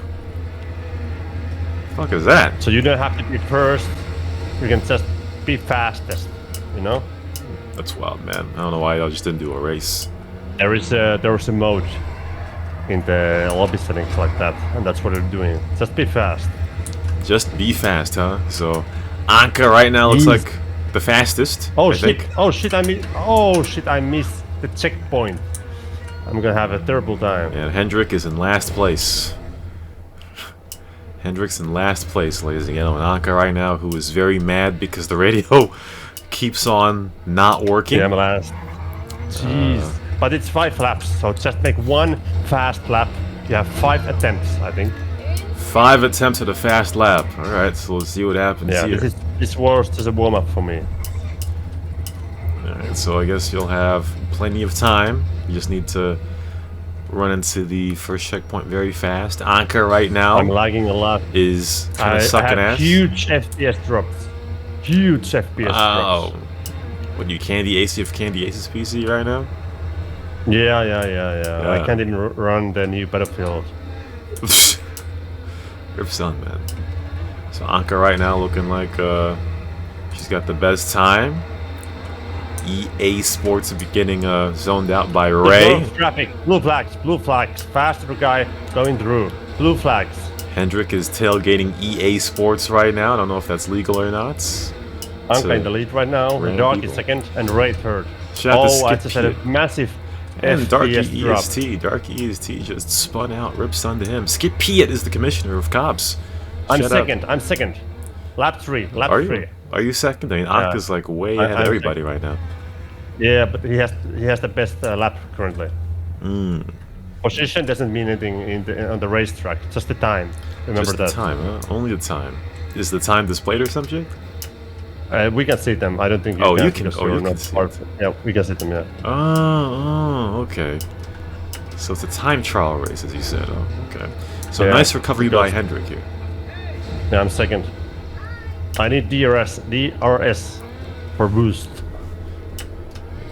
The fuck is that? So you don't have to be first, you can just be fastest, you know? That's wild, man. I don't know why I just didn't do a race. There was a mode in the lobby settings like that, and that's what they're doing. Just be fast. Just be fast, huh? So Anka right now looks like the fastest. Oh I shit! think. Oh shit! I missed the checkpoint. I'm gonna have a terrible time. And HENDRIK is in last place. HENDRIK's in last place, ladies and gentlemen. Anka right now, who is very mad because the radio keeps on not working. Yeah, I'm last. Jeez. But it's 5 laps, so just make one fast lap. You have 5 attempts, I think. 5 attempts at a fast lap. Alright, so let's see what happens here. Yeah, this was just a warm-up for me. Alright, so I guess you'll have plenty of time. You just need to run into the first checkpoint very fast. Anka right now... I'm lagging a lot. ...is kind of sucking ass. Huge FPS drops. Huge FPS drops. What, you CandyAce? You have CandyAce's PC right now? Yeah. I can't even run the new Battlefield. Rip son, man. So Anka right now looking like she's got the best time. EA Sports getting zoned out by Ray. Traffic. Blue flags. Faster guy going through. Blue flags. HENDRIK is tailgating EA Sports right now. I don't know if that's legal or not. Anka in the lead right now. Dark is second and Ray third. I just had a massive and Dark drop. EST. Dark EST just spun out. Rips onto him. Skip Piet is the commissioner of cops. I'm second. Lap 3. Are you second? I mean, Anka's like way ahead of everybody right now. Yeah, but he has the best lap currently. Position doesn't mean anything on the racetrack. Just the time. Remember just the time, huh? Only the time. Is the time displayed or some shit? We can see them. I don't think. You can. You can see it. Yeah, we can see them. Yeah. Oh, okay. So it's a time trial race, as you said. Oh, okay. So nice recovery by HENDRIK here. Yeah, I'm second. I need DRS for boost.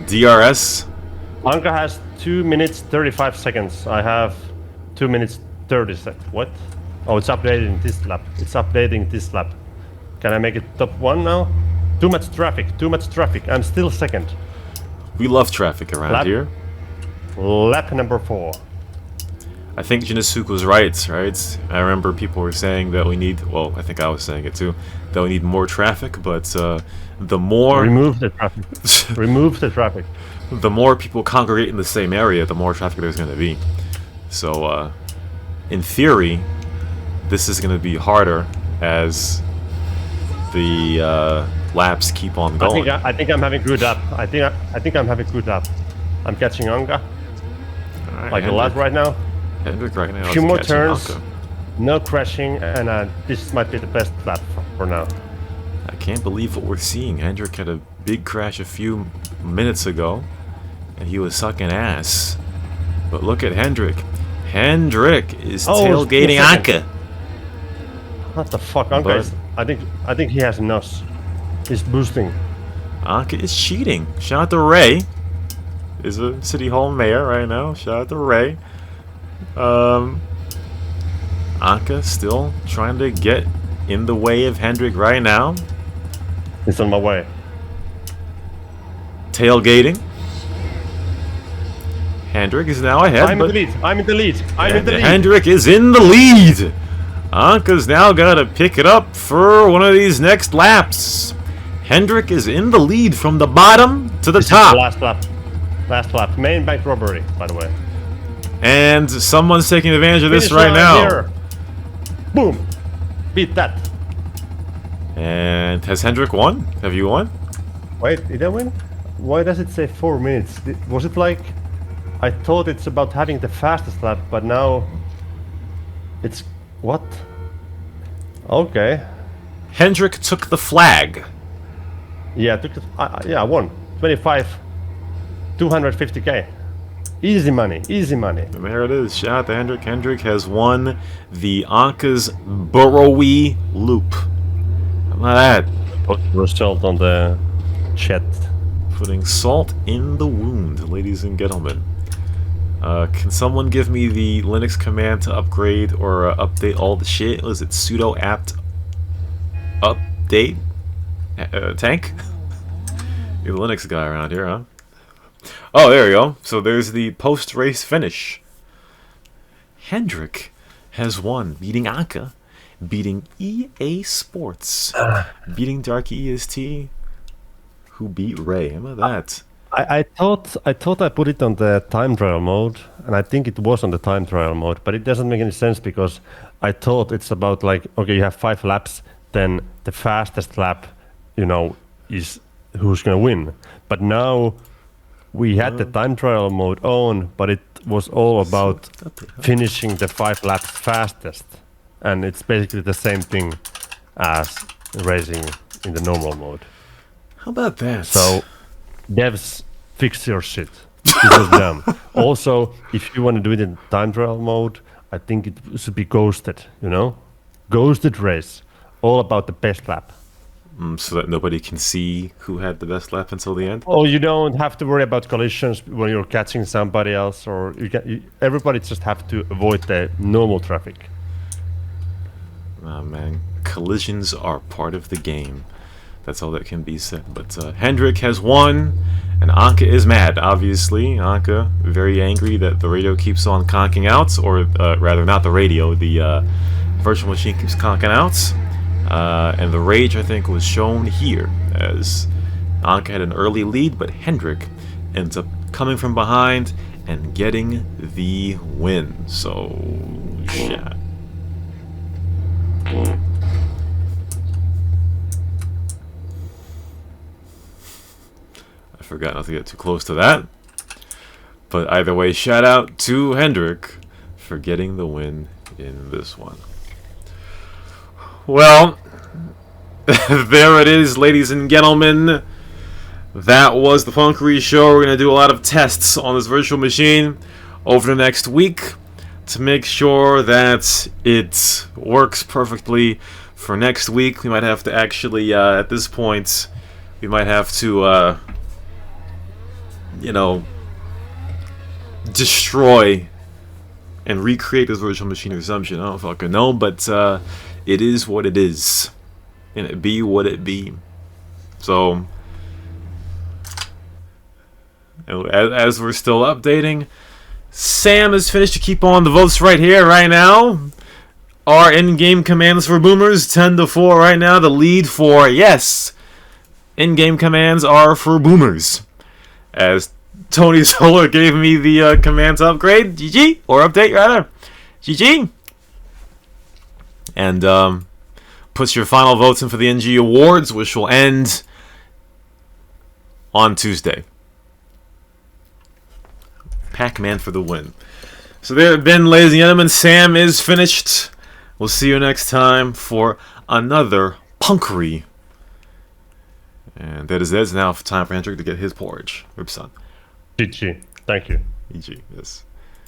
DRS? Anka has 2 minutes 35 seconds. I have 2 minutes 30 seconds. What? Oh, it's updating this lap. Can I make it top 1 now? Too much traffic. I'm still second. We love traffic around here. Lap number 4. I think Jinosuke was right? I remember people were saying that we need, well, I think I was saying it too, that we need more traffic, but the more... Remove the traffic. Remove the traffic. The more people congregate in the same area, the more traffic there's going to be. So, in theory, this is going to be harder as the laps keep on going. I think I'm having good up. I think I'm having good up. I'm catching Anka. Right, like a lot right now. HENDRIK right now. A few more turns, no crashing, and this might be the best lap for now. I can't believe what we're seeing. HENDRIK had a big crash a few minutes ago, and he was sucking ass. But look at HENDRIK. HENDRIK is tailgating Anka. What the fuck, Anka is... I think he has NOS. He's boosting. Anka is cheating. Shout out to Ray. Is a city hall mayor right now. Shout out to Ray. Anka still trying to get in the way of HENDRIK right now. He's on my way. Tailgating. HENDRIK is now ahead. I'm in the lead. HENDRIK is in the lead. Anka's now gotta pick it up for one of these next laps. HENDRIK is in the lead from the bottom to the top. Last lap. Main bank robbery, by the way. And someone's taking advantage of this right now. Here. Boom. Beat that. And has HENDRIK won? Have you won? Wait, did I win? Why does it say 4 minutes? Was it like... I thought it's about having the fastest lap, but now... It's... What? Okay. HENDRIK took the flag. Yeah, I won. 25. 250k. Easy money. And there it is. Shout out to HENDRIK. HENDRIK has won the Anka's Burrowy Loop. How about that? Put result on the chat. Putting salt in the wound, ladies and gentlemen. Can someone give me the Linux command to upgrade or update all the shit? Was it sudo apt update tank? You're the Linux guy around here, huh? Oh, there we go. So there's the post-race finish. HENDRIK has won, beating Anka, beating EA Sports, beating Dark EST, who beat Ray. How about that? I thought I put it on the time trial mode, and I think it was on the time trial mode, but it doesn't make any sense because I thought it's about like, okay, you have 5 laps, then the fastest lap, you know, is who's gonna win. But now we had the time trial mode on, but it was all about finishing the 5 laps fastest, and it's basically the same thing as racing in the normal mode. How about that? So, devs, fix your shit. It was dumb. Also, if you want to do it in time trial mode, I think it should be ghosted, you know? Ghosted race. All about the best lap. So that nobody can see who had the best lap until the end? Oh, you don't have to worry about collisions when you're catching somebody else, or everybody just have to avoid the normal traffic. Oh man, collisions are part of the game. That's all that can be said. But HENDRIK has won And Anka is mad, obviously. Anka, very angry that the radio keeps on conking out, or rather, not the radio, the virtual machine keeps conking out. And the rage, I think, was shown here, as Anka had an early lead, but HENDRIK ends up coming from behind and getting the win. So, yeah. I forgot not to get too close to that. But either way, shout out to HENDRIK for getting the win in this one. Well, there it is, ladies and gentlemen. That was the Punkery show. We're going to do a lot of tests on this virtual machine over the next week to make sure that it works perfectly for next week. We might have to actually, at this point, we might have to, you know, destroy and recreate this virtual machine or some shit. I don't fucking know, but it is what it is. And it be what it be. So, as we're still updating, Sam has finished to keep on the votes right here, right now. Our in-game commands for boomers, 10-4 right now. The lead for, yes, in-game commands are for boomers. As Tony Solar gave me the commands upgrade, GG, or update rather, GG. And puts your final votes in for the NG Awards, which will end on Tuesday. Pac-Man for the win. So there have been, ladies and gentlemen, Sam is finished. We'll see you next time for another Punkery. And that is it. It's now time for HENDRIK to get his porridge. Oops, son. GG. Thank you. GG, yes.